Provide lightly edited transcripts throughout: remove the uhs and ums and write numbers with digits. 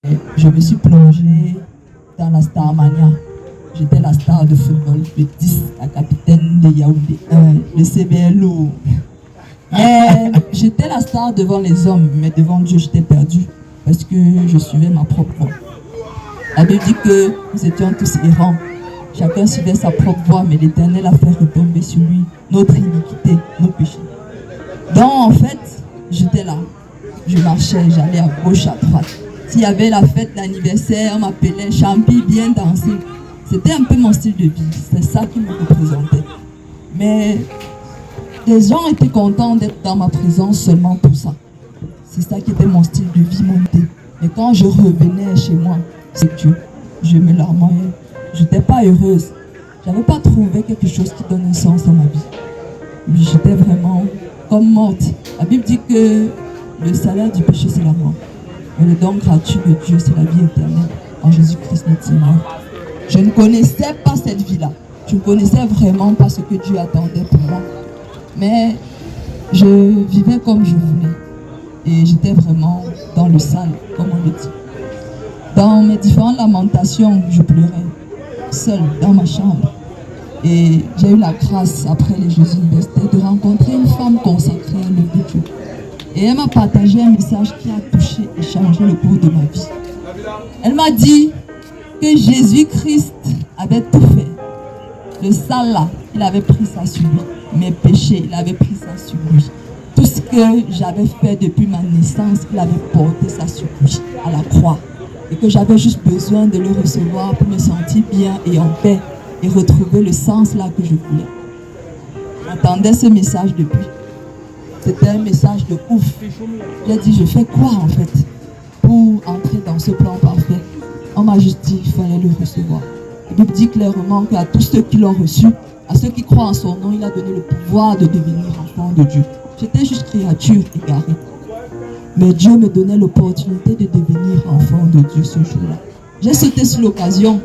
Je me suis plongée dans la Starmania. J'étais la star de football, le 10, la capitaine de Yaoundé 1, le CBLO. Mais j'étais la star devant les hommes, mais devant Dieu, j'étais perdue parce que je suivais ma propre voie. La Bible dit que nous étions tous errants. Chacun suivait sa propre voie, mais l'Éternel a fait retomber sur lui notre iniquité, nos péchés. Donc, en fait, j'étais là. Je marchais, j'allais à gauche, à droite. S'il y avait la fête d'anniversaire, on m'appelait Champi, bien danser. C'était un peu mon style de vie. C'est ça qui me représentait. Mais les gens étaient contents d'être dans ma présence seulement pour ça. C'est ça qui était mon style de vie monté. Mais quand je revenais chez moi, c'est Dieu. Je me larmoyais. Je n'étais pas heureuse. Je n'avais pas trouvé quelque chose qui donne un sens à ma vie. J'étais vraiment comme morte. La Bible dit que le salaire du péché, c'est la mort. Mais le don gratuit de Dieu, c'est la vie éternelle en Jésus-Christ notre Seigneur. Je ne connaissais pas cette vie-là. Je ne connaissais vraiment pas ce que Dieu attendait pour moi. Mais je vivais comme je voulais. Et j'étais vraiment dans le sale, comme on le dit. Dans mes différentes lamentations, je pleurais, seule, dans ma chambre. Et j'ai eu la grâce, après les Jeux universitaires, de rencontrer une femme consacrée à l'œuvre de Dieu. Et elle m'a partagé un message qui a touché et changé le cours de ma vie. Elle m'a dit que Jésus-Christ avait tout fait. Le sale là, il avait pris ça sur lui. Mes péchés, il avait pris ça sur lui. Tout ce que j'avais fait depuis ma naissance, il avait porté ça sur lui, à la croix. Et que j'avais juste besoin de le recevoir pour me sentir bien et en paix et retrouver le sens là que je voulais. J'entendais ce message depuis. C'était un message de ouf. J'ai dit, je fais quoi en fait pour entrer dans ce plan parfait? On m'a juste dit qu'il fallait le recevoir. La Bible dit clairement qu'à tous ceux qui l'ont reçu, à ceux qui croient en son nom, il a donné le pouvoir de devenir enfant de Dieu. J'étais juste créature égarée. Mais Dieu me donnait l'opportunité de devenir enfant de Dieu ce jour-là. J'ai sauté sur l'occasion.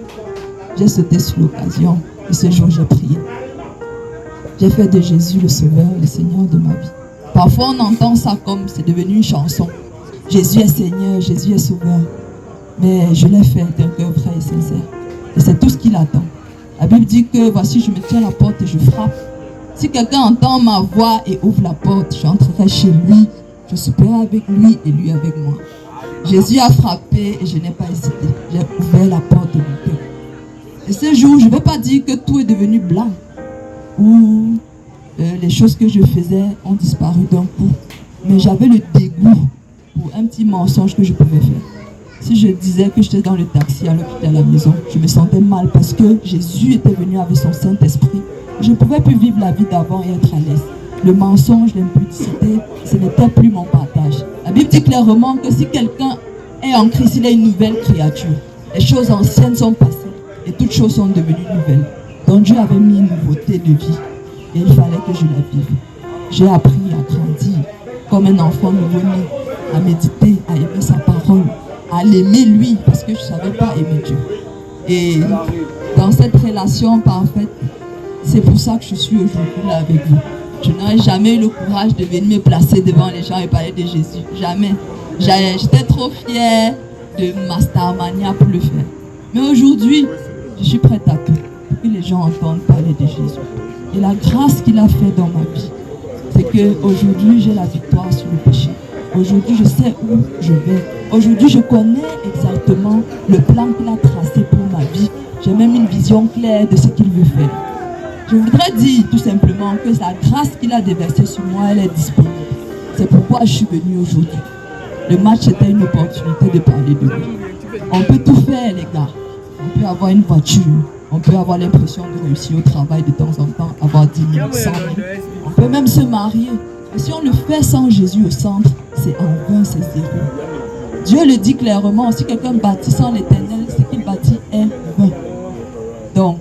J'ai sauté sur l'occasion. Et ce jour, j'ai prié. J'ai fait de Jésus le Sauveur, le Seigneur de ma vie. Parfois, on entend ça comme c'est devenu une chanson. Jésus est Seigneur, Jésus est Sauveur. Mais je l'ai fait d'un cœur vrai et sincère. Et c'est tout ce qu'il attend. La Bible dit que voici, je me tiens à la porte et je frappe. Si quelqu'un entend ma voix et ouvre la porte, j'entrerai chez lui. Je souperai avec lui et lui avec moi. Jésus a frappé et je n'ai pas hésité. J'ai ouvert la porte de mon cœur. Et ce jour, je ne vais pas dire que tout est devenu blanc. Ou les choses que je faisais ont disparu d'un coup. Mais j'avais le dégoût pour un petit mensonge que je pouvais faire. Si je disais que j'étais dans le taxi alors que j'étais à la maison, je me sentais mal parce que Jésus était venu avec son Saint-Esprit. Je ne pouvais plus vivre la vie d'avant et être à l'aise. Le mensonge, l'impudicité, ce n'était plus mon partage. La Bible dit clairement que si quelqu'un est en Christ, il est une nouvelle créature. Les choses anciennes sont passées et toutes choses sont devenues nouvelles. Donc Dieu avait mis une nouveauté de vie et il fallait que je la vive. J'ai appris à grandir comme un enfant nouveau-né, à méditer, à aimer sa parole, à l'aimer lui parce que je ne savais pas aimer Dieu. Et dans cette relation parfaite, c'est pour ça que je suis aujourd'hui là avec vous. Je n'aurais jamais eu le courage de venir me placer devant les gens et parler de Jésus. Jamais. J'étais trop fière de ma Starmania pour le faire. Mais aujourd'hui, je suis prête à tout pour que les gens entendent parler de Jésus. Et la grâce qu'il a fait dans ma vie, c'est qu'aujourd'hui, j'ai la victoire sur le péché. Aujourd'hui, je sais où je vais. Aujourd'hui, je connais exactement le plan qu'il a tracé pour ma vie. J'ai même une vision claire de ce qu'il veut faire. Je voudrais dire tout simplement que sa grâce qu'il a déversée sur moi, elle est disponible. C'est pourquoi je suis venue aujourd'hui. Le match était une opportunité de parler de lui. On peut tout faire, les gars. On peut avoir une voiture. On peut avoir l'impression de réussir au travail de temps en temps, avoir 10 000, 100 000. On peut même se marier. Mais si on le fait sans Jésus au centre, c'est en vain, c'est zéro. Dieu le dit clairement, si quelqu'un bâtit sans l'Éternel, ce qu'il bâtit est vain. Donc,